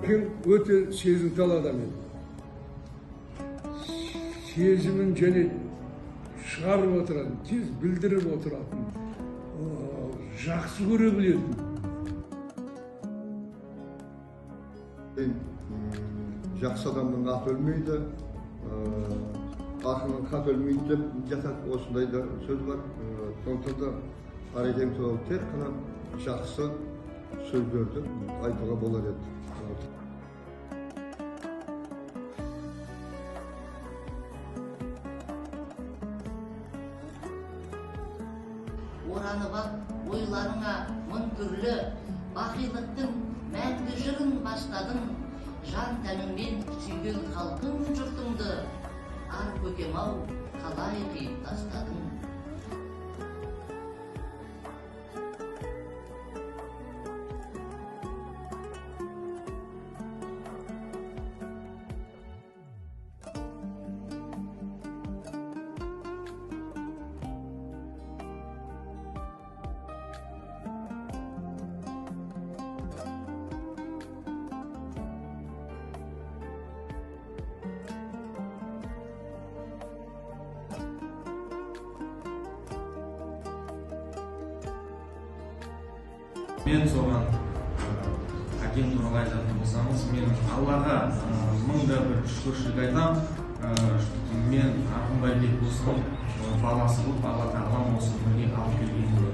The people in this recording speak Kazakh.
Кен өте сезімтал адам еді. Сезімін және шығарып отыратын, тез білдіріп отыратын, жақсы көре білетін. Жақсы адамның аты өлмейді, ақынның хат өлмейді деп жатады, осындай да сөз бар. Сондықтан да Арекең туралы тек қана жақсы сөздерді айтуға болар еді. Оранып ап ойларыңа мың түрлі, бақилықтың мәңгі жырын бастадың. Жан тәніңмен сүйген халқың жұртыңды, ар көкем-ау, қалай қиып тастадың. Мен соған әкем туралы айтатын болсаңыз, мен Аллаға мыңда бір шүкіршілік айтам. Мен Арғынбайбек болсын, баласы болып, Алла тағалам осы өмірге алып келгеніне.